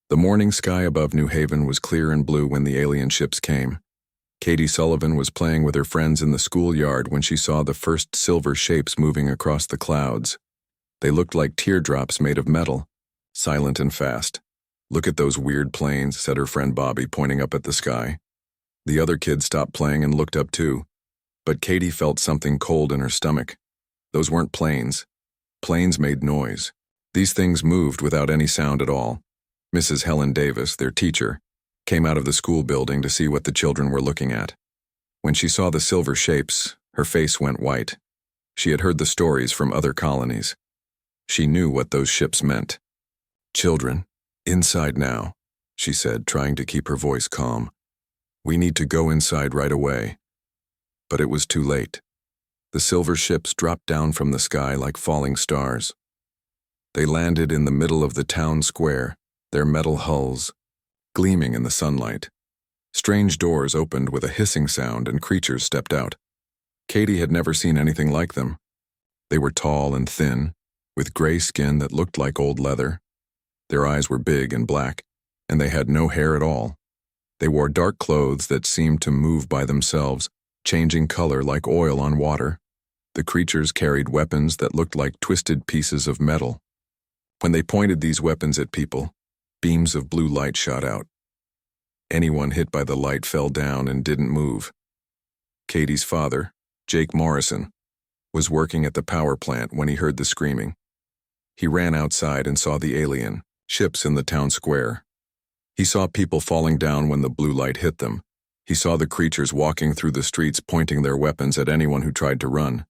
The morning sky above New Haven was clear and blue when the alien ships came. Katie Sullivan was playing with her friends in the schoolyard when she saw the first silver shapes moving across the clouds. They looked like teardrops made of metal, silent and fast. "Look at those weird planes," said her friend Bobby, pointing up at the sky. The other kids stopped playing and looked up too. But Katie felt something cold in her stomach. Those weren't planes. Planes made noise. These things moved without any sound at all. Mrs. Helen Davis, their teacher, came out of the school building to see what the children were looking at. When she saw the silver shapes, her face went white. She had heard the stories from other colonies. She knew what those ships meant. "Children, inside now," she said, trying to keep her voice calm. "We need to go inside right away." But it was too late. The silver ships dropped down from the sky like falling stars. They landed in the middle of the town square, their metal hulls gleaming in the sunlight. Strange doors opened with a hissing sound and creatures stepped out. Katie had never seen anything like them. They were tall and thin, with gray skin that looked like old leather. Their eyes were big and black, and they had no hair at all. They wore dark clothes that seemed to move by themselves, changing color like oil on water. The creatures carried weapons that looked like twisted pieces of metal. When they pointed these weapons at people, beams of blue light shot out. Anyone hit by the light fell down and didn't move. Katie's father, Jake Morrison, was working at the power plant when he heard the screaming. He ran outside and saw the alien ships in the town square. He saw people falling down when the blue light hit them. He saw the creatures walking through the streets pointing their weapons at anyone who tried to run.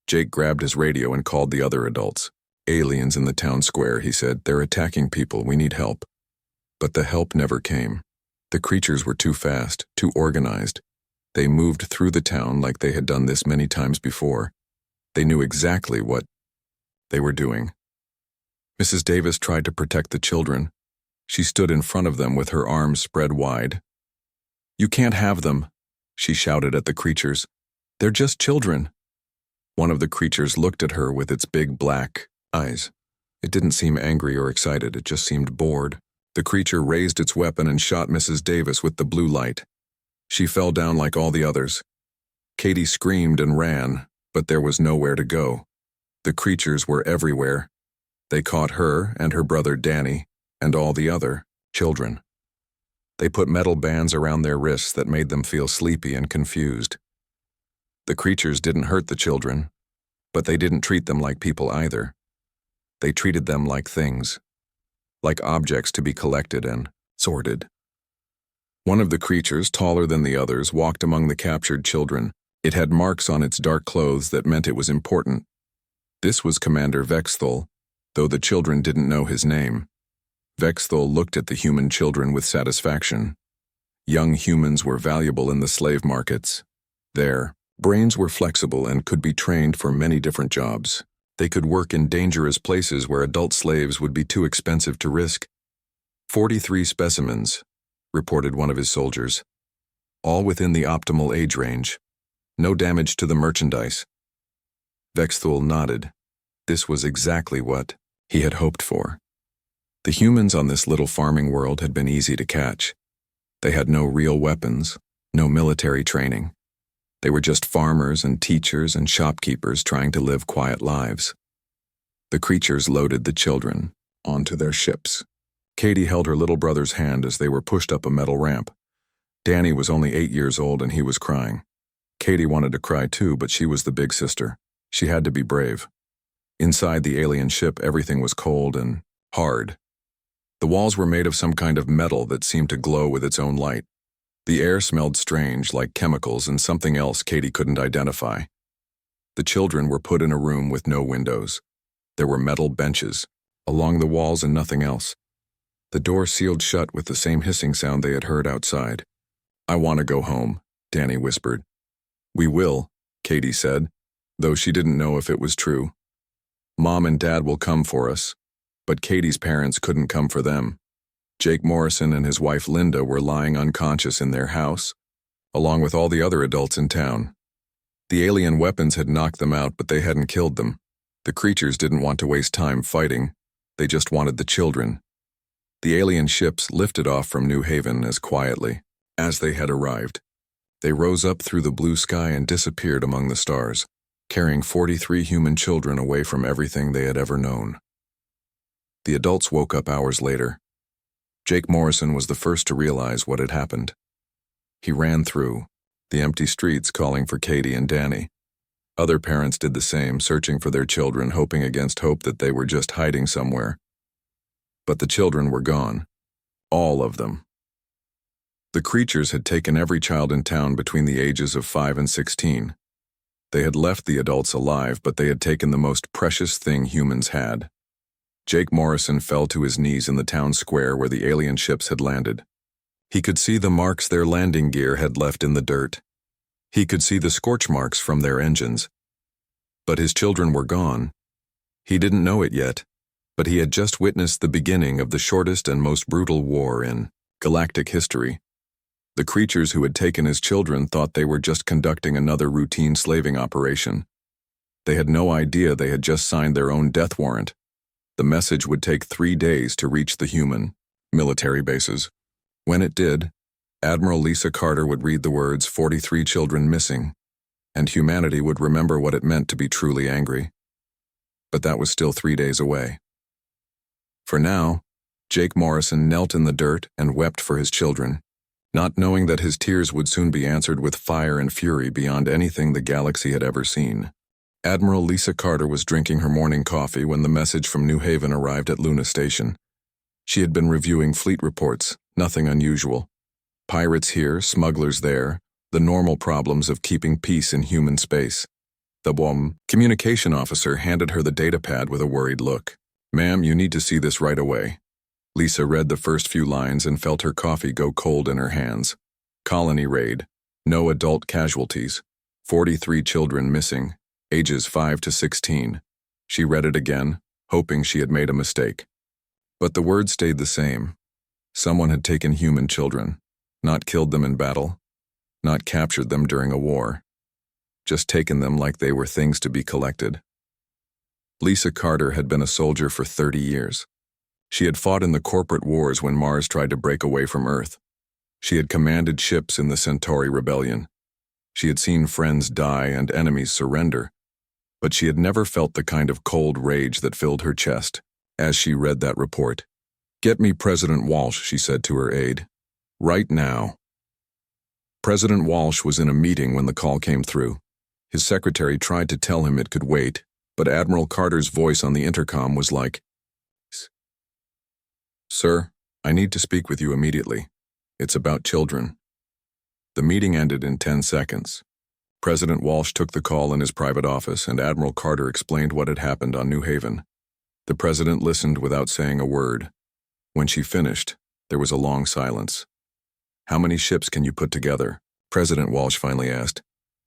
Jake grabbed his radio and called the other adults. "Aliens in the town square," he said. "They're attacking people. We need help." But the help never came. The creatures were too fast, too organized. They moved through the town like they had done this many times before. They knew exactly what they were doing. Mrs. Davis tried to protect the children. She stood in front of them with her arms spread wide. "You can't have them," she shouted at the creatures. "They're just children." One of the creatures looked at her with its big black eyes. It didn't seem angry or excited, it just seemed bored. The creature raised its weapon and shot Mrs. Davis with the blue light. She fell down like all the others. Katie screamed and ran, but there was nowhere to go. The creatures were everywhere. They caught her and her brother Danny and all the other children. They put metal bands around their wrists that made them feel sleepy and confused. The creatures didn't hurt the children, but they didn't treat them like people either. They treated them like things, like objects to be collected and sorted. One of the creatures, taller than the others, walked among the captured children. It had marks on its dark clothes that meant it was important. This was Commander Vexthal, though the children didn't know his name. Vexthal looked at the human children with satisfaction. Young humans were valuable in the slave markets. Their brains were flexible and could be trained for many different jobs. They could work in dangerous places where adult slaves would be too expensive to risk. 43 specimens, reported one of his soldiers, all within the optimal age range. No damage to the merchandise. Vexthal nodded. This was exactly what he had hoped for. The humans on this little farming world had been easy to catch. They had no real weapons, no military training. They were just farmers and teachers and shopkeepers trying to live quiet lives. The creatures loaded the children onto their ships. Katie held her little brother's hand as they were pushed up a metal ramp. Danny was only 8 years old and he was crying. Katie wanted to cry too, but she was the big sister. She had to be brave. Inside the alien ship, everything was cold and hard. The walls were made of some kind of metal that seemed to glow with its own light. The air smelled strange, like chemicals and something else Katie couldn't identify. The children were put in a room with no windows. There were metal benches along the walls and nothing else. The door sealed shut with the same hissing sound they had heard outside. "I want to go home," Danny whispered. "We will," Katie said, though she didn't know if it was true. "Mom and Dad will come for us," but Katie's parents couldn't come for them. Jake Morrison and his wife Linda were lying unconscious in their house, along with all the other adults in town. The alien weapons had knocked them out, but they hadn't killed them. The creatures didn't want to waste time fighting. They just wanted the children. The alien ships lifted off from New Haven as quietly as they had arrived. They rose up through the blue sky and disappeared among the stars, carrying 43 human children away from everything they had ever known. The adults woke up hours later. Jake Morrison was the first to realize what had happened. He ran through the empty streets calling for Katie and Danny. Other parents did the same, searching for their children, hoping against hope that they were just hiding somewhere. But the children were gone. All of them. The creatures had taken every child in town between the ages of 5 and 16. They had left the adults alive, but they had taken the most precious thing humans had. Jake Morrison fell to his knees in the town square where the alien ships had landed. He could see the marks their landing gear had left in the dirt. He could see the scorch marks from their engines. But his children were gone. He didn't know it yet, but he had just witnessed the beginning of the shortest and most brutal war in galactic history. The creatures who had taken his children thought they were just conducting another routine slaving operation. They had no idea they had just signed their own death warrant. The message would take 3 days to reach the human military bases. When it did, Admiral Lisa Carter would read the words 43 children missing, and humanity would remember what it meant to be truly angry. But that was still 3 days away. For now, Jake Morrison knelt in the dirt and wept for his children, not knowing that his tears would soon be answered with fire and fury beyond anything the galaxy had ever seen. Admiral Lisa Carter was drinking her morning coffee when the message from New Haven arrived at Luna Station. She had been reviewing fleet reports, nothing unusual. Pirates here, smugglers there, the normal problems of keeping peace in human space. The communication officer handed her the datapad with a worried look. "Ma'am, you need to see this right away." Lisa read the first few lines and felt her coffee go cold in her hands. Colony raid. No adult casualties. 43 children missing. Ages 5 to 16. She read it again, hoping she had made a mistake. But the words stayed the same. Someone had taken human children, not killed them in battle, not captured them during a war, just taken them like they were things to be collected. Lisa Carter had been a soldier for 30 years. She had fought in the corporate wars when Mars tried to break away from Earth. She had commanded ships in the Centauri Rebellion. She had seen friends die and enemies surrender, but she had never felt the kind of cold rage that filled her chest as she read that report. "Get me President Walsh," she said to her aide. "Right now." President Walsh was in a meeting when the call came through. His secretary tried to tell him it could wait, but Admiral Carter's voice on the intercom was like, "Sir, I need to speak with you immediately. It's about children." The meeting ended in 10 seconds. President Walsh took the call in his private office, and Admiral Carter explained what had happened on New Haven. The president listened without saying a word. When she finished, there was a long silence. "How many ships can you put together?" President Walsh finally asked.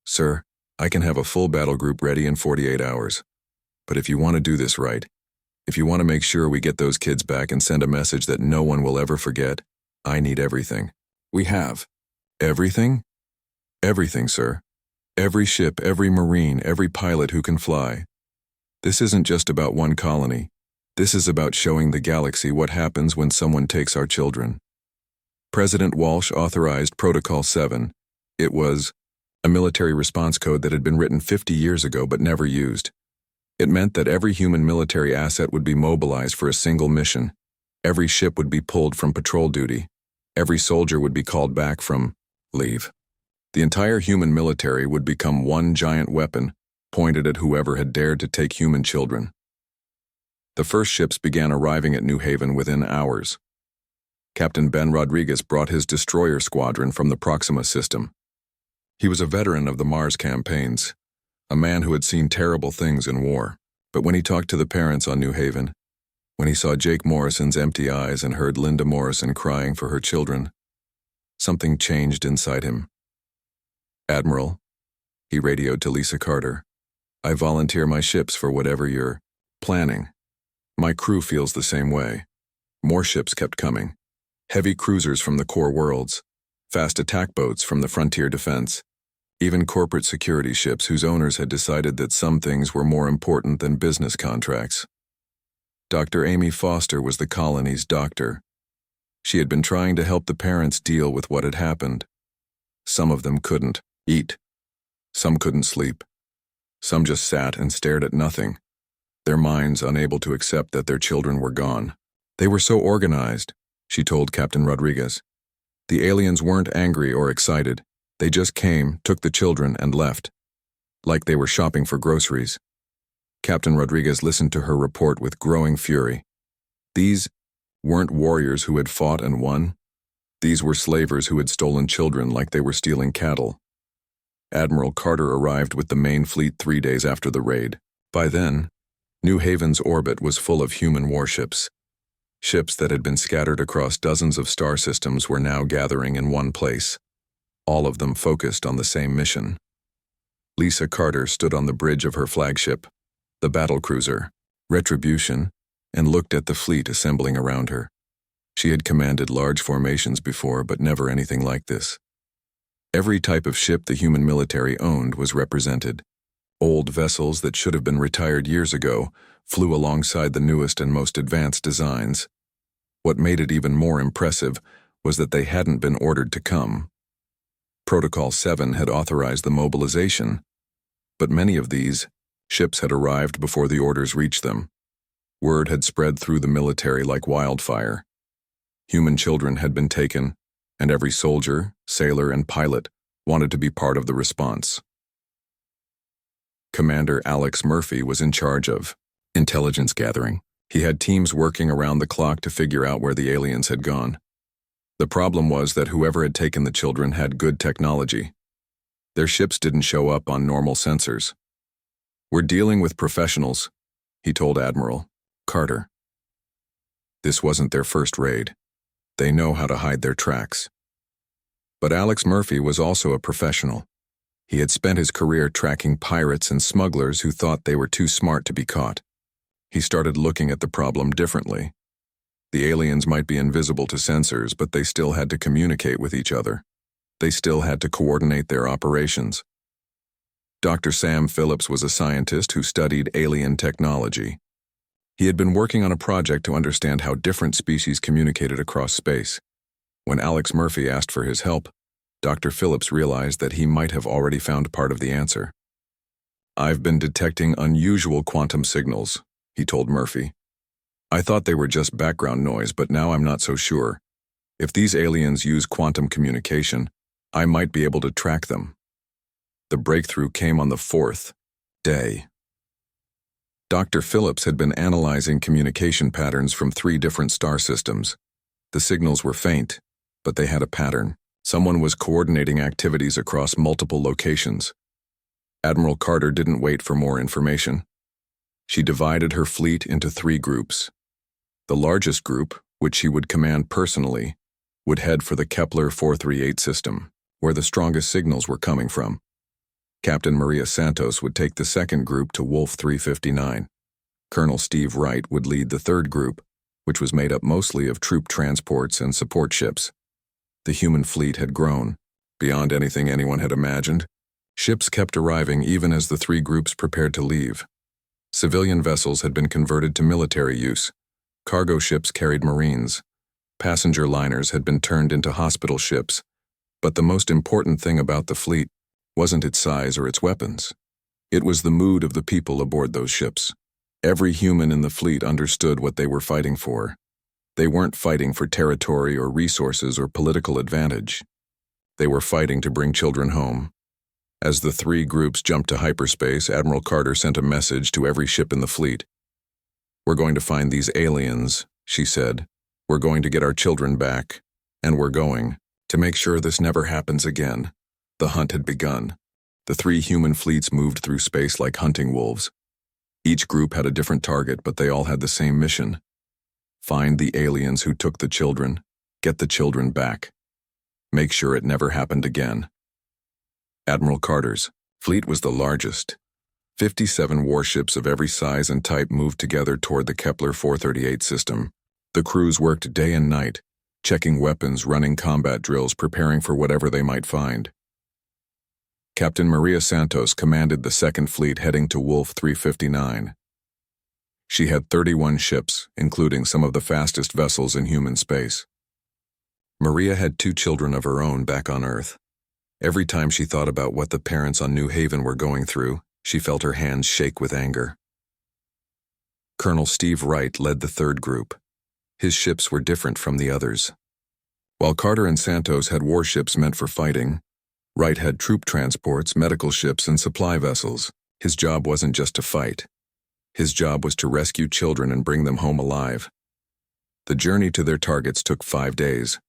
"Sir, I can have a full battle group ready in 48 hours. But if you want to do this right, if you want to make sure we get those kids back and send a message that no one will ever forget, I need everything." "We have." "Everything?" "Everything, sir. Every ship, every Marine, every pilot who can fly. This isn't just about one colony. This is about showing the galaxy what happens when someone takes our children." President Walsh authorized Protocol 7. It was a military response code that had been written 50 years ago but never used. It meant that every human military asset would be mobilized for a single mission. Every ship would be pulled from patrol duty. Every soldier would be called back from leave. The entire human military would become one giant weapon pointed at whoever had dared to take human children. The first ships began arriving at New Haven within hours. Captain Ben Rodriguez brought his destroyer squadron from the Proxima system. He was a veteran of the Mars campaigns, a man who had seen terrible things in war. But when he talked to the parents on New Haven, when he saw Jake Morrison's empty eyes and heard Linda Morrison crying for her children, something changed inside him. "Admiral," he radioed to Lisa Carter, "I volunteer my ships for whatever you're planning. My crew feels the same way." More ships kept coming. Heavy cruisers from the core worlds, fast attack boats from the frontier defense, even corporate security ships whose owners had decided that some things were more important than business contracts. Dr. Amy Foster was the colony's doctor, She had been trying to help the parents deal with what had happened. Some of them couldn't eat. Some couldn't sleep. Some just sat and stared at nothing, their minds unable to accept that their children were gone. They were so organized, she told Captain Rodriguez. The aliens weren't angry or excited. They just came, took the children, and left, like they were shopping for groceries. Captain Rodriguez listened to her report with growing fury. These weren't warriors who had fought and won. These were slavers who had stolen children like they were stealing cattle. Admiral Carter arrived with the main fleet 3 days after the raid. By then, New Haven's orbit was full of human warships. Ships that had been scattered across dozens of star systems were now gathering in one place, all of them focused on the same mission. Lisa Carter stood on the bridge of her flagship, the battlecruiser, Retribution, and looked at the fleet assembling around her. She had commanded large formations before, but never anything like this. Every type of ship the human military owned was represented. Old vessels that should have been retired years ago flew alongside the newest and most advanced designs. What made it even more impressive was that they hadn't been ordered to come. Protocol 7 had authorized the mobilization, but many of these ships had arrived before the orders reached them. Word had spread through the military like wildfire. Human children had been taken, and every soldier, sailor, and pilot wanted to be part of the response. Commander Alex Murphy was in charge of intelligence gathering. He had teams working around the clock to figure out where the aliens had gone. The problem was that whoever had taken the children had good technology. Their ships didn't show up on normal sensors. "We're dealing with professionals," he told Admiral Carter. This wasn't their first raid. They know how to hide their tracks. But Alex Murphy was also a professional. He had spent his career tracking pirates and smugglers who thought they were too smart to be caught. He started looking at the problem differently. The aliens might be invisible to sensors, but they still had to communicate with each other. They still had to coordinate their operations. Dr. Sam Phillips was a scientist who studied alien technology. He had been working on a project to understand how different species communicated across space. When Alex Murphy asked for his help, Dr. Phillips realized that he might have already found part of the answer. "I've been detecting unusual quantum signals," he told Murphy. "I thought they were just background noise, but now I'm not so sure. If these aliens use quantum communication, I might be able to track them." The breakthrough came on the 4th day. Dr. Phillips had been analyzing communication patterns from 3 different star systems. The signals were faint, but they had a pattern. Someone was coordinating activities across multiple locations. Admiral Carter didn't wait for more information. She divided her fleet into 3 groups. The largest group, which she would command personally, would head for the Kepler 438 system, where the strongest signals were coming from. Captain Maria Santos would take the second group to Wolf 359. Colonel Steve Wright would lead the third group, which was made up mostly of troop transports and support ships. The human fleet had grown, beyond anything anyone had imagined. Ships kept arriving even as the 3 groups prepared to leave. Civilian vessels had been converted to military use. Cargo ships carried Marines. Passenger liners had been turned into hospital ships. But the most important thing about the fleet wasn't its size or its weapons. It was the mood of the people aboard those ships. Every human in the fleet understood what they were fighting for. They weren't fighting for territory or resources or political advantage. They were fighting to bring children home. As the 3 groups jumped to hyperspace, Admiral Carter sent a message to every ship in the fleet. "We're going to find these aliens," she said. "We're going to get our children back. And we're going to make sure this never happens again." The hunt had begun. The 3 human fleets moved through space like hunting wolves. Each group had a different target, but they all had the same mission. Find the aliens who took the children, get the children back. Make sure it never happened again. Admiral Carter's fleet was the largest. 57 warships of every size and type moved together toward the Kepler 438 system. The crews worked day and night, checking weapons, running combat drills, preparing for whatever they might find. Captain Maria Santos commanded the second fleet heading to Wolf 359. She had 31 ships, including some of the fastest vessels in human space. Maria had 2 children of her own back on Earth. Every time she thought about what the parents on New Haven were going through, she felt her hands shake with anger. Colonel Steve Wright led the 3rd group. His ships were different from the others. While Carter and Santos had warships meant for fighting, Wright had troop transports, medical ships, and supply vessels. His job wasn't just to fight. His job was to rescue children and bring them home alive. The journey to their targets took 5 days.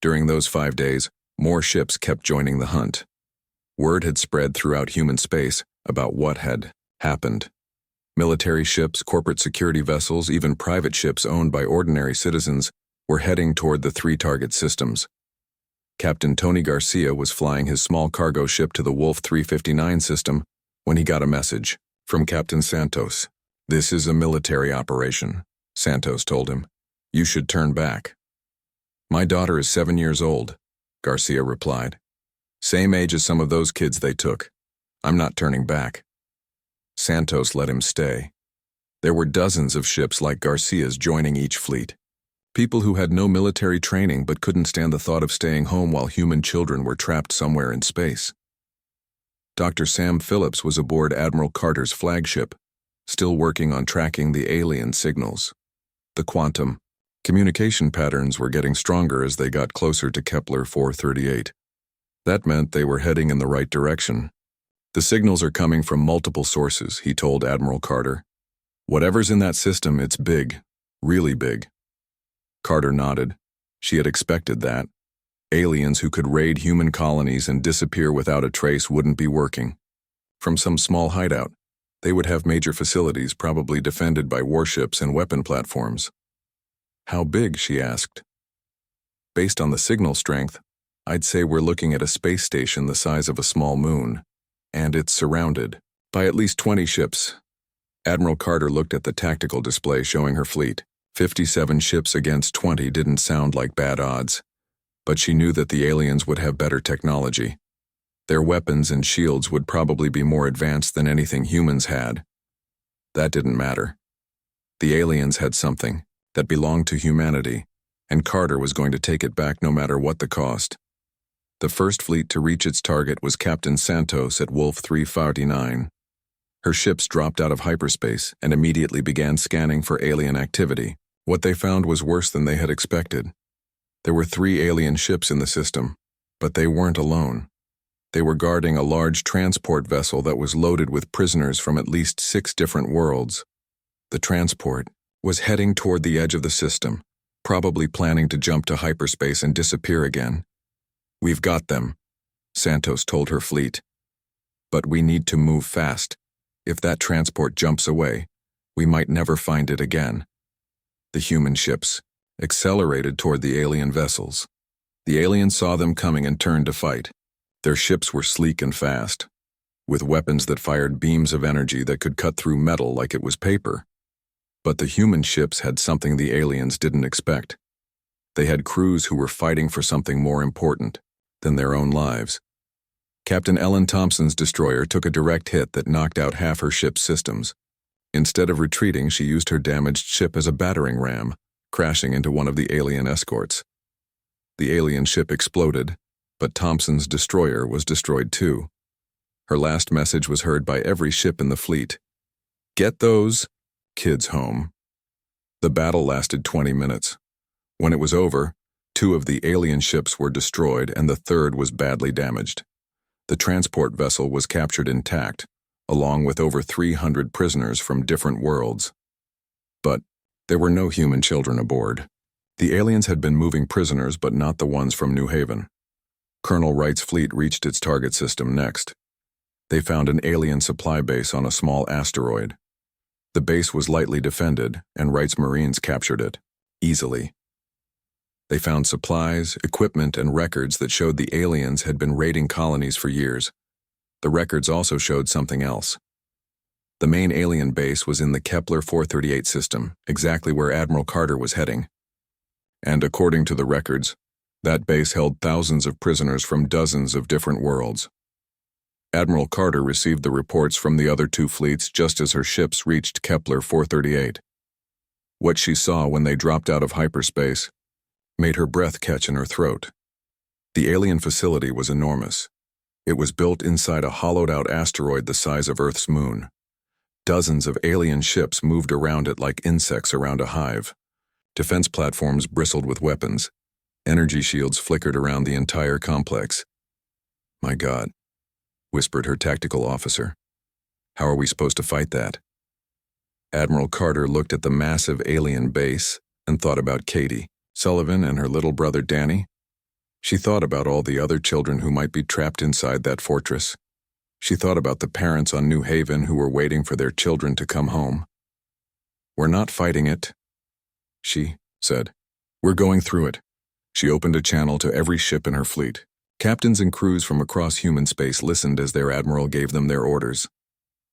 During those 5 days, more ships kept joining the hunt. Word had spread throughout human space about what had happened. Military ships, corporate security vessels, even private ships owned by ordinary citizens were heading toward the 3 target systems. Captain Tony Garcia was flying his small cargo ship to the Wolf 359 system when he got a message from Captain Santos. "This is a military operation," Santos told him. "You should turn back." "My daughter is 7 years old," Garcia replied. "Same age as some of those kids they took. I'm not turning back." Santos let him stay. There were dozens of ships like Garcia's joining each fleet. People who had no military training but couldn't stand the thought of staying home while human children were trapped somewhere in space. Dr. Sam Phillips was aboard Admiral Carter's flagship, still working on tracking the alien signals. The quantum communication patterns were getting stronger as they got closer to Kepler 438. That meant they were heading in the right direction. "The signals are coming from multiple sources," he told Admiral Carter. "Whatever's in that system, it's big, really big." Carter nodded. She had expected that. Aliens who could raid human colonies and disappear without a trace wouldn't be working. From some small hideout, they would have major facilities probably defended by warships and weapon platforms. "How big?" she asked. "Based on the signal strength, I'd say we're looking at a space station the size of a small moon, and it's surrounded by at least 20 ships." Admiral Carter looked at the tactical display showing her fleet. 57 ships against 20 didn't sound like bad odds, but she knew that the aliens would have better technology. Their weapons and shields would probably be more advanced than anything humans had. That didn't matter. The aliens had something that belonged to humanity, and Carter was going to take it back no matter what the cost. The first fleet to reach its target was Captain Santos at Wolf 359. Her ships dropped out of hyperspace and immediately began scanning for alien activity. What they found was worse than they had expected. There were 3 alien ships in the system, but they weren't alone. They were guarding a large transport vessel that was loaded with prisoners from at least 6 different worlds. The transport was heading toward the edge of the system, probably planning to jump to hyperspace and disappear again. "We've got them," Santos told her fleet. "But we need to move fast. If that transport jumps away, we might never find it again." The human ships accelerated toward the alien vessels. The aliens saw them coming and turned to fight. Their ships were sleek and fast, with weapons that fired beams of energy that could cut through metal like it was paper. But the human ships had something the aliens didn't expect. They had crews who were fighting for something more important than their own lives. Captain Ellen Thompson's destroyer took a direct hit that knocked out half her ship's systems. Instead of retreating, she used her damaged ship as a battering ram, crashing into one of the alien escorts. The alien ship exploded, but Thompson's destroyer was destroyed too. Her last message was heard by every ship in the fleet: "Get those kids home." The battle lasted 20 minutes. When it was over, 2 of the alien ships were destroyed and the 3rd was badly damaged. The transport vessel was captured intact, along with over 300 prisoners from different worlds. But there were no human children aboard. The aliens had been moving prisoners, but not the ones from New Haven. Colonel Wright's fleet reached its target system next. They found an alien supply base on a small asteroid. The base was lightly defended, and Wright's Marines captured it, easily. They found supplies, equipment, and records that showed the aliens had been raiding colonies for years. The records also showed something else. The main alien base was in the Kepler 438 system, exactly where Admiral Carter was heading. And according to the records, that base held thousands of prisoners from dozens of different worlds. Admiral Carter received the reports from the other 2 fleets just as her ships reached Kepler 438. What she saw when they dropped out of hyperspace made her breath catch in her throat. The alien facility was enormous. It was built inside a hollowed-out asteroid the size of Earth's moon. Dozens of alien ships moved around it like insects around a hive. Defense platforms bristled with weapons. Energy shields flickered around the entire complex. "My God," whispered her tactical officer. "How are we supposed to fight that?" Admiral Carter looked at the massive alien base and thought about Katie Sullivan and her little brother Danny. She thought about all the other children who might be trapped inside that fortress. She thought about the parents on New Haven who were waiting for their children to come home. "We're not fighting it," she said. "We're going through it." She opened a channel to every ship in her fleet. Captains and crews from across human space listened as their admiral gave them their orders.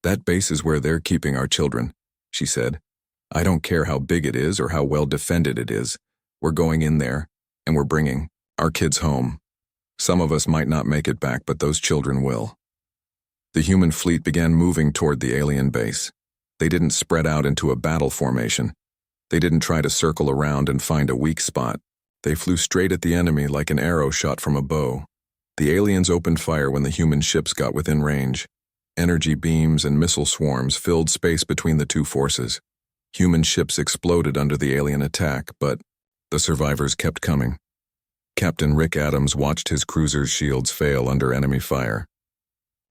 "That base is where they're keeping our children," she said. "I don't care how big it is or how well defended it is. We're going in there, and we're bringing our kids home. Some of us might not make it back, but those children will." The human fleet began moving toward the alien base. They didn't spread out into a battle formation. They didn't try to circle around and find a weak spot. They flew straight at the enemy like an arrow shot from a bow. The aliens opened fire when the human ships got within range. Energy beams and missile swarms filled space between the two forces. Human ships exploded under the alien attack, but the survivors kept coming. Captain Rick Adams watched his cruiser's shields fail under enemy fire.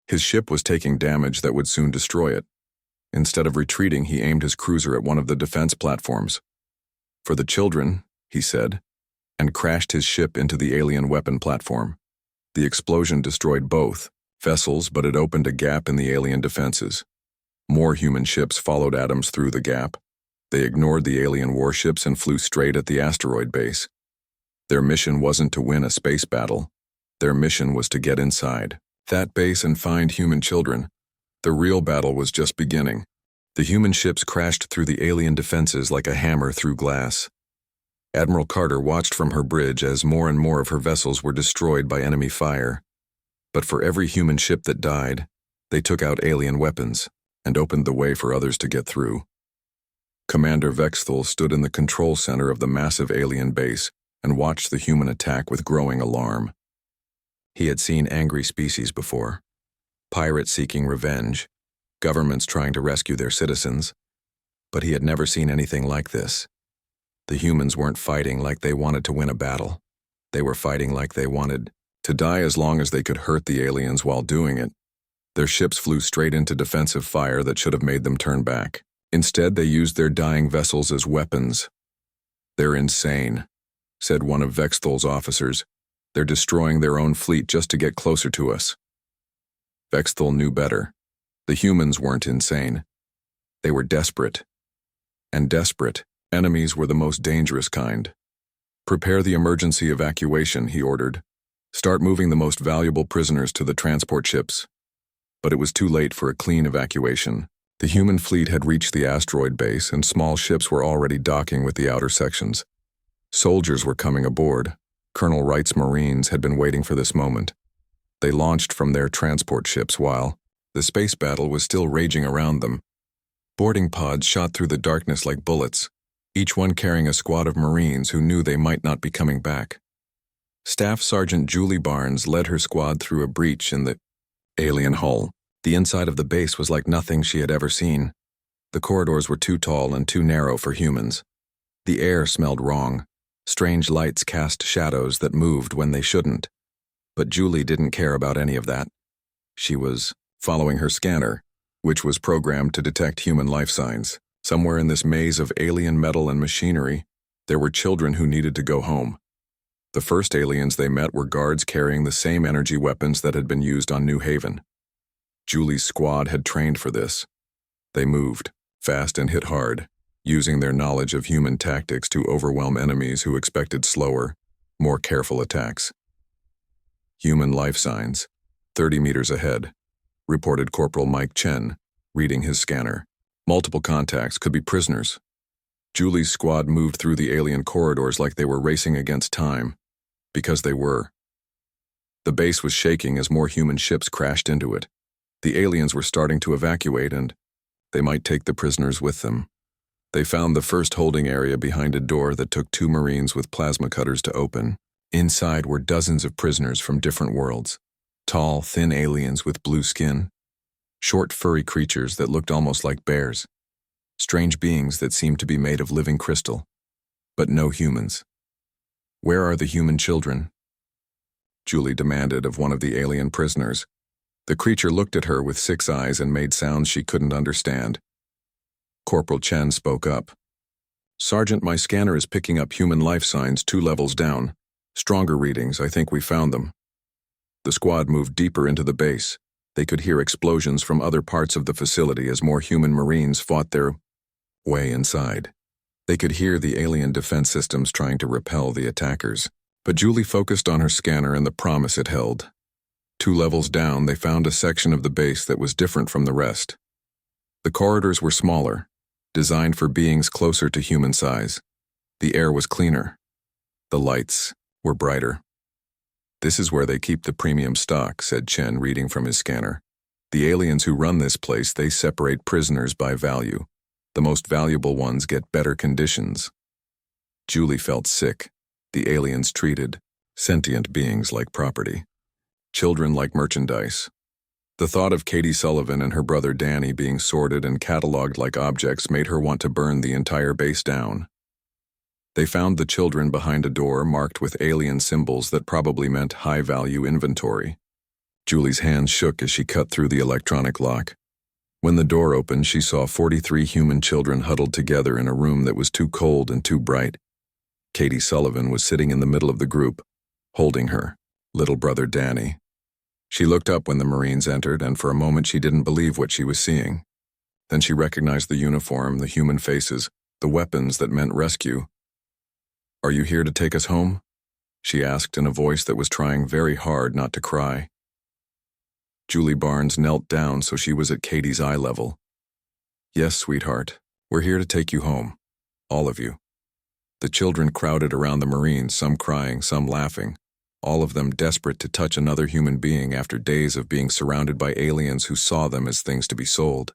His ship was taking damage that would soon destroy it. Instead of retreating, he aimed his cruiser at one of the defense platforms. "For the children," he said, and crashed his ship into the alien weapon platform. The explosion destroyed both vessels, but it opened a gap in the alien defenses. More human ships followed Adams through the gap. They ignored the alien warships and flew straight at the asteroid base. Their mission wasn't to win a space battle. Their mission was to get inside that base and find human children. The real battle was just beginning. The human ships crashed through the alien defenses like a hammer through glass. Admiral Carter watched from her bridge as more and more of her vessels were destroyed by enemy fire. But for every human ship that died, they took out alien weapons and opened the way for others to get through. Commander Vexthal stood in the control center of the massive alien base and watched the human attack with growing alarm. He had seen angry species before. Pirates seeking revenge, governments trying to rescue their citizens. But he had never seen anything like this. The humans weren't fighting like they wanted to win a battle. They were fighting like they wanted to die as long as they could hurt the aliens while doing it. Their ships flew straight into defensive fire that should have made them turn back. Instead, they used their dying vessels as weapons. "They're insane," said one of Vexthal's officers. "They're destroying their own fleet just to get closer to us." Vexthal knew better. The humans weren't insane. They were desperate. And desperate enemies were the most dangerous kind. "Prepare the emergency evacuation," he ordered. "Start moving the most valuable prisoners to the transport ships." But it was too late for a clean evacuation. The human fleet had reached the asteroid base, and small ships were already docking with the outer sections. Soldiers were coming aboard. Colonel Wright's Marines had been waiting for this moment. They launched from their transport ships while the space battle was still raging around them. Boarding pods shot through the darkness like bullets, each one carrying a squad of Marines who knew they might not be coming back. Staff Sergeant Julie Barnes led her squad through a breach in the alien hull. The inside of the base was like nothing she had ever seen. The corridors were too tall and too narrow for humans. The air smelled wrong. Strange lights cast shadows that moved when they shouldn't. But Julie didn't care about any of that. She was following her scanner, which was programmed to detect human life signs. Somewhere in this maze of alien metal and machinery, there were children who needed to go home. The first aliens they met were guards carrying the same energy weapons that had been used on New Haven. Julie's squad had trained for this. They moved, fast and hit hard, using their knowledge of human tactics to overwhelm enemies who expected slower, more careful attacks. "Human life signs, 30 meters ahead," reported Corporal Mike Chen, reading his scanner. "Multiple contacts, could be prisoners." Julie's squad moved through the alien corridors like they were racing against time, because they were. The base was shaking as more human ships crashed into it. The aliens were starting to evacuate, and they might take the prisoners with them. They found the first holding area behind a door that took 2 Marines with plasma cutters to open. Inside were dozens of prisoners from different worlds. Tall, thin aliens with blue skin. Short, furry creatures that looked almost like bears. Strange beings that seemed to be made of living crystal. But no humans. "Where are the human children?" Julie demanded of one of the alien prisoners. The creature looked at her with 6 eyes and made sounds she couldn't understand. Corporal Chen spoke up. "Sergeant, my scanner is picking up human life signs 2 levels down. Stronger readings, I think we found them." The squad moved deeper into the base. They could hear explosions from other parts of the facility as more human Marines fought their way inside. They could hear the alien defense systems trying to repel the attackers. But Julie focused on her scanner and the promise it held. 2 levels down, they found a section of the base that was different from the rest. The corridors were smaller, designed for beings closer to human size. The air was cleaner. The lights were brighter. "This is where they keep the premium stock," said Chen, reading from his scanner. "The aliens who run this place, they separate prisoners by value. The most valuable ones get better conditions." Julie felt sick. The aliens treated sentient beings like property. Children like merchandise. The thought of Katie Sullivan and her brother Danny being sorted and cataloged like objects made her want to burn the entire base down. They found the children behind a door marked with alien symbols that probably meant high-value inventory. Julie's hands shook as she cut through the electronic lock. When the door opened, she saw 43 human children huddled together in a room that was too cold and too bright. Katie Sullivan was sitting in the middle of the group, holding her little brother Danny. She looked up when the Marines entered, and for a moment she didn't believe what she was seeing. Then she recognized the uniform, the human faces, the weapons that meant rescue. "Are you here to take us home?" she asked in a voice that was trying very hard not to cry. Julie Barnes knelt down so she was at Katie's eye level. "Yes, sweetheart, we're here to take you home. All of you." The children crowded around the Marines, some crying, some laughing, all of them desperate to touch another human being after days of being surrounded by aliens who saw them as things to be sold.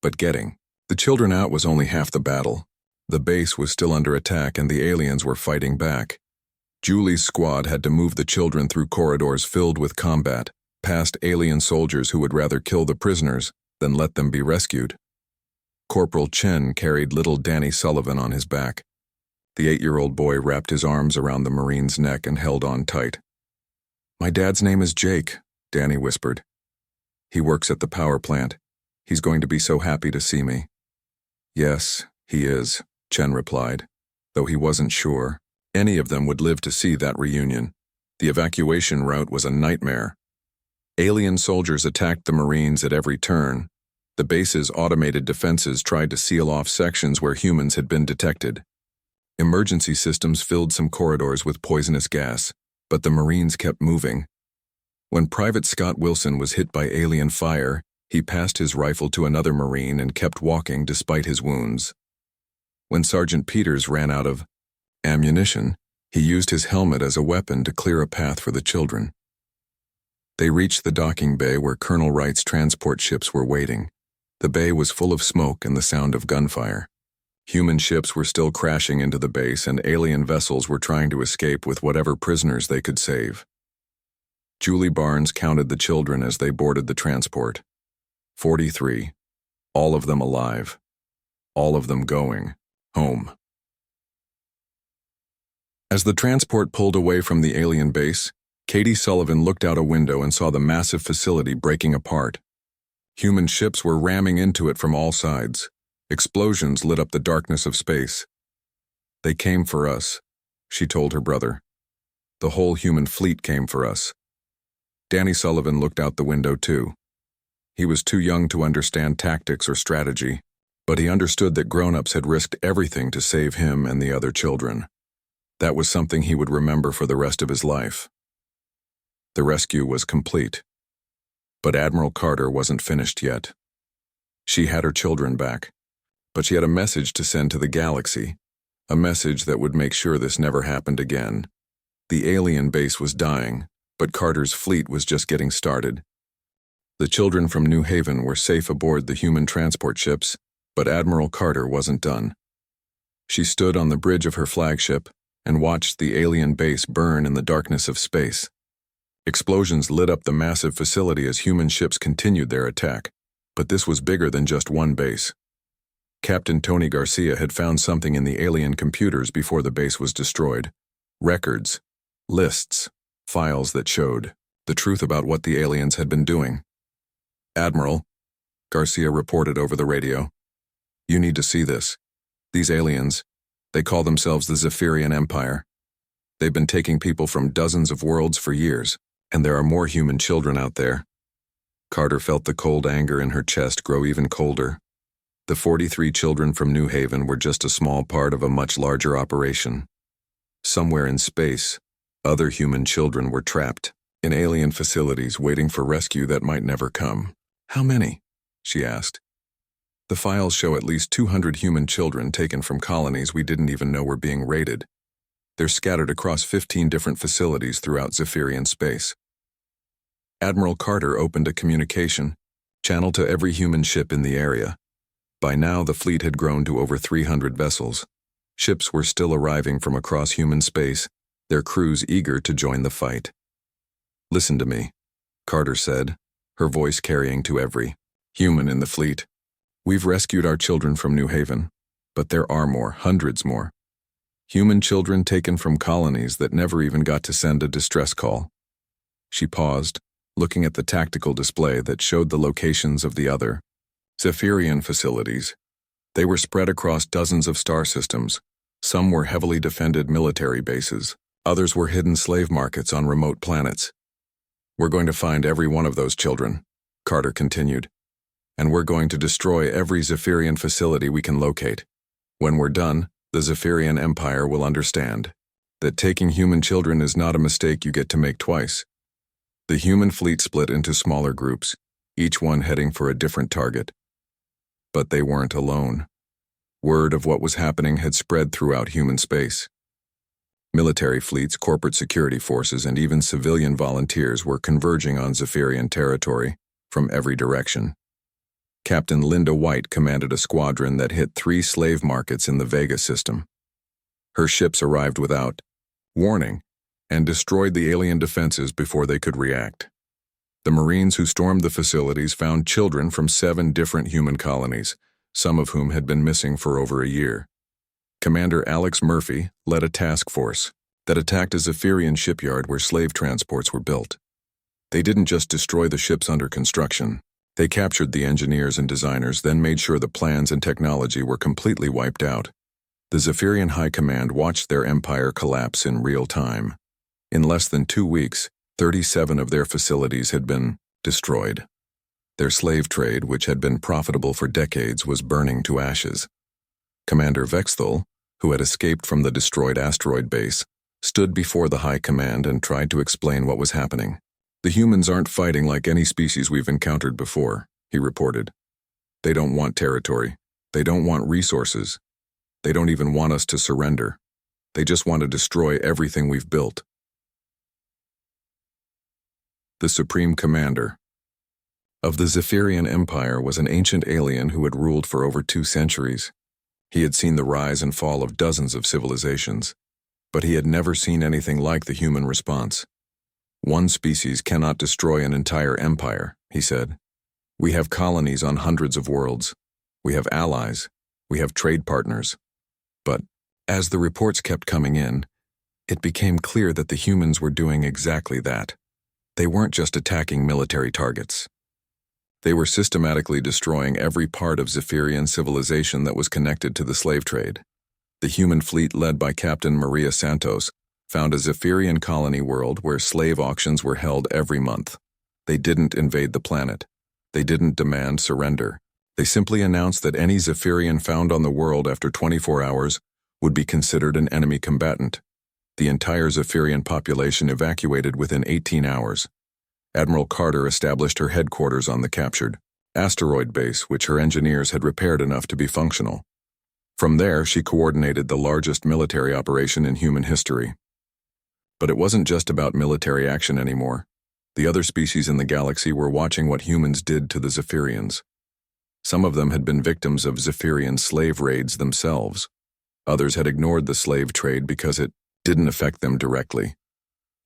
But getting the children out was only half the battle. The base was still under attack and the aliens were fighting back. Julie's squad had to move the children through corridors filled with combat, past alien soldiers who would rather kill the prisoners than let them be rescued. Corporal Chen carried little Danny Sullivan on his back. The 8-year-old boy wrapped his arms around the Marine's neck and held on tight. "My dad's name is Jake," Danny whispered. "He works at the power plant. He's going to be so happy to see me." "Yes, he is," Chen replied, though he wasn't sure any of them would live to see that reunion. The evacuation route was a nightmare. Alien soldiers attacked the Marines at every turn. The base's automated defenses tried to seal off sections where humans had been detected. Emergency systems filled some corridors with poisonous gas, but the Marines kept moving. When Private Scott Wilson was hit by alien fire, he passed his rifle to another Marine and kept walking despite his wounds. When Sergeant Peters ran out of ammunition, he used his helmet as a weapon to clear a path for the children. They reached the docking bay where Colonel Wright's transport ships were waiting. The bay was full of smoke and the sound of gunfire. Human ships were still crashing into the base and alien vessels were trying to escape with whatever prisoners they could save. Julie Barnes counted the children as they boarded the transport. 43. All of them alive. All of them going home. As the transport pulled away from the alien base, Katie Sullivan looked out a window and saw the massive facility breaking apart. Human ships were ramming into it from all sides. Explosions lit up the darkness of space. "They came for us," she told her brother. "The whole human fleet came for us." Danny Sullivan looked out the window too. He was too young to understand tactics or strategy, but he understood that grown-ups had risked everything to save him and the other children. That was something he would remember for the rest of his life. The rescue was complete. But Admiral Carter wasn't finished yet. She had her children back, but she had a message to send to the galaxy, a message that would make sure this never happened again. The alien base was dying, but Carter's fleet was just getting started. The children from New Haven were safe aboard the human transport ships, But Admiral Carter wasn't done. She stood on the bridge of her flagship and watched the alien base burn in the darkness of space. Explosions lit up the massive facility as human ships continued their attack, but this was bigger than just one base. Captain Tony Garcia had found something in the alien computers before the base was destroyed. Records, lists, files that showed the truth about what the aliens had been doing. "Admiral," Garcia reported over the radio, "you need to see this. These aliens, they call themselves the Zephyrian Empire. They've been taking people from dozens of worlds for years, and there are more human children out there." Carter felt the cold anger in her chest grow even colder. The 43 children from New Haven were just a small part of a much larger operation. Somewhere in space, other human children were trapped in alien facilities waiting for rescue that might never come. "How many?" she asked. "The files show at least 200 human children taken from colonies we didn't even know were being raided. They're scattered across 15 different facilities throughout Zephyrian space." Admiral Carter opened a communication channel to every human ship in the area. By now, the fleet had grown to over 300 vessels. Ships were still arriving from across human space, their crews eager to join the fight. "Listen to me," Carter said, her voice carrying to every human in the fleet. "We've rescued our children from New Haven, but there are more, hundreds more. Human children taken from colonies that never even got to send a distress call." She paused, looking at the tactical display that showed the locations of the other Zephyrian facilities. They were spread across dozens of star systems. Some were heavily defended military bases. Others were hidden slave markets on remote planets. "We're going to find every one of those children," Carter continued. "And we're going to destroy every Zephyrian facility we can locate. When we're done, the Zephyrian Empire will understand that taking human children is not a mistake you get to make twice." The human fleet split into smaller groups, each one heading for a different target. But they weren't alone. Word of what was happening had spread throughout human space. Military fleets, corporate security forces, and even civilian volunteers were converging on Zephyrian territory from every direction. Captain Linda White commanded a squadron that hit 3 slave markets in the Vega system. Her ships arrived without warning and destroyed the alien defenses before they could react. The Marines who stormed the facilities found children from 7 different human colonies, some of whom had been missing for over a year. Commander Alex Murphy led a task force that attacked a Zephyrian shipyard where slave transports were built. They didn't just destroy the ships under construction. They captured the engineers and designers, then made sure the plans and technology were completely wiped out. The Zephyrian High Command watched their empire collapse in real time. In less than 2 weeks, 37 of their facilities had been destroyed. Their slave trade, which had been profitable for decades, was burning to ashes. Commander Vexthal, who had escaped from the destroyed asteroid base, stood before the High Command and tried to explain what was happening. "The humans aren't fighting like any species we've encountered before," he reported. "They don't want territory. They don't want resources. They don't even want us to surrender. They just want to destroy everything we've built." The Supreme Commander of the Zephyrian Empire was an ancient alien who had ruled for over 2 centuries. He had seen the rise and fall of dozens of civilizations, but he had never seen anything like the human response. "One species cannot destroy an entire empire," he said. "We have colonies on hundreds of worlds. We have allies. We have trade partners." But as the reports kept coming in, it became clear that the humans were doing exactly that. They weren't just attacking military targets. They were systematically destroying every part of Zephyrian civilization that was connected to the slave trade. The human fleet led by Captain Maria Santos found a Zephyrian colony world where slave auctions were held every month. They didn't invade the planet. They didn't demand surrender. They simply announced that any Zephyrian found on the world after 24 hours would be considered an enemy combatant. The entire Zephyrian population evacuated within 18 hours. Admiral Carter established her headquarters on the captured asteroid base, which her engineers had repaired enough to be functional. From there, she coordinated the largest military operation in human history. But it wasn't just about military action anymore. The other species in the galaxy were watching what humans did to the Zephyrians. Some of them had been victims of Zephyrian slave raids themselves. Others had ignored the slave trade because it didn't affect them directly.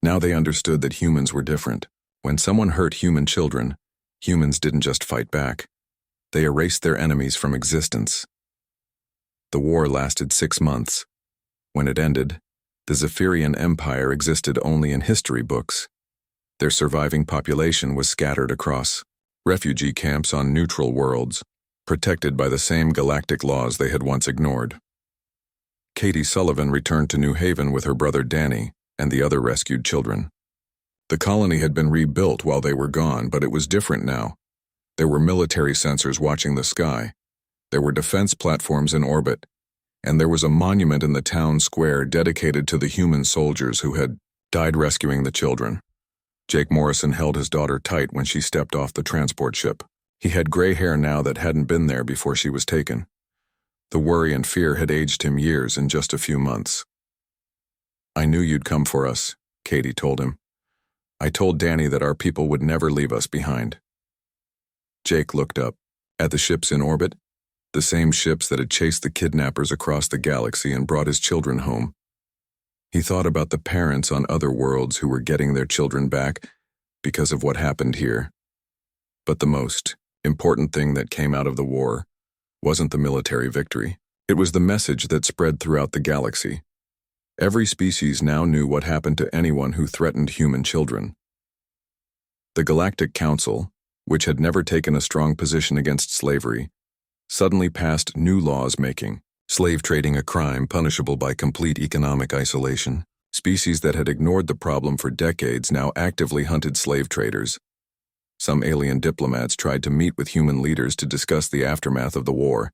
Now they understood that humans were different. When someone hurt human children, humans didn't just fight back. They erased their enemies from existence. The war lasted 6 months. When it ended, the Zephyrian Empire existed only in history books. Their surviving population was scattered across refugee camps on neutral worlds, protected by the same galactic laws they had once ignored. Katie Sullivan returned to New Haven with her brother Danny and the other rescued children. The colony had been rebuilt while they were gone, but it was different now. There were military sensors watching the sky. There were defense platforms in orbit, and there was a monument in the town square dedicated to the human soldiers who had died rescuing the children. Jake Morrison held his daughter tight when she stepped off the transport ship. He had gray hair now that hadn't been there before she was taken. The worry and fear had aged him years in just a few months. "I knew you'd come for us," Katie told him. "I told Danny that our people would never leave us behind." Jake looked up. At the ships in orbit, the same ships that had chased the kidnappers across the galaxy and brought his children home. He thought about the parents on other worlds who were getting their children back because of what happened here. But the most important thing that came out of the war wasn't the military victory. It was the message that spread throughout the galaxy. Every species now knew what happened to anyone who threatened human children. The Galactic Council, which had never taken a strong position against slavery, suddenly passed new laws making slave trading a crime punishable by complete economic isolation. Species that had ignored the problem for decades now actively hunted slave traders. Some alien diplomats tried to meet with human leaders to discuss the aftermath of the war.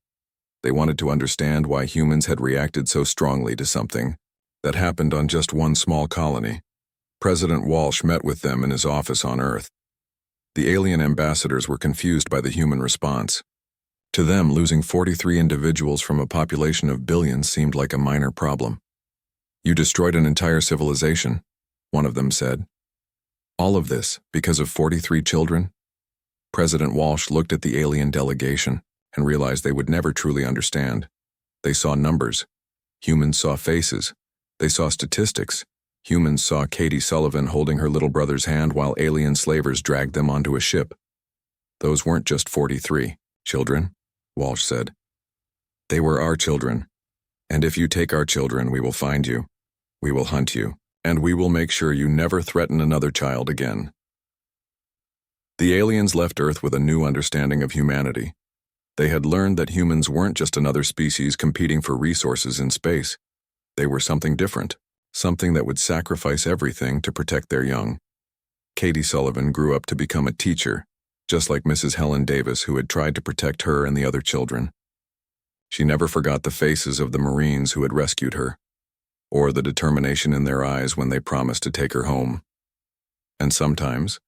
They wanted to understand why humans had reacted so strongly to something that happened on just one small colony. President Walsh met with them in his office on Earth. The alien ambassadors were confused by the human response. To them, losing 43 individuals from a population of billions seemed like a minor problem. "You destroyed an entire civilization," one of them said. "All of this because of 43 children?" President Walsh looked at the alien delegation and realized they would never truly understand. They saw numbers. Humans saw faces. They saw statistics. Humans saw Katie Sullivan holding her little brother's hand while alien slavers dragged them onto a ship. "Those weren't just 43 children," Walsh said. "They were our children. And if you take our children, we will find you. We will hunt you. And we will make sure you never threaten another child again." The aliens left Earth with a new understanding of humanity. They had learned that humans weren't just another species competing for resources in space. They were something different, something that would sacrifice everything to protect their young. Katie Sullivan grew up to become a teacher, just like Mrs. Helen Davis, who had tried to protect her and the other children. She never forgot the faces of the Marines who had rescued her, or the determination in their eyes when they promised to take her home. And sometimes,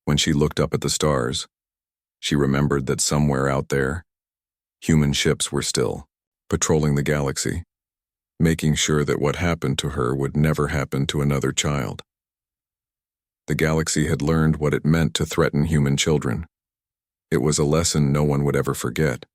when she looked up at the stars, she remembered that somewhere out there, human ships were still patrolling the galaxy, making sure that what happened to her would never happen to another child. The galaxy had learned what it meant to threaten human children. It was a lesson no one would ever forget.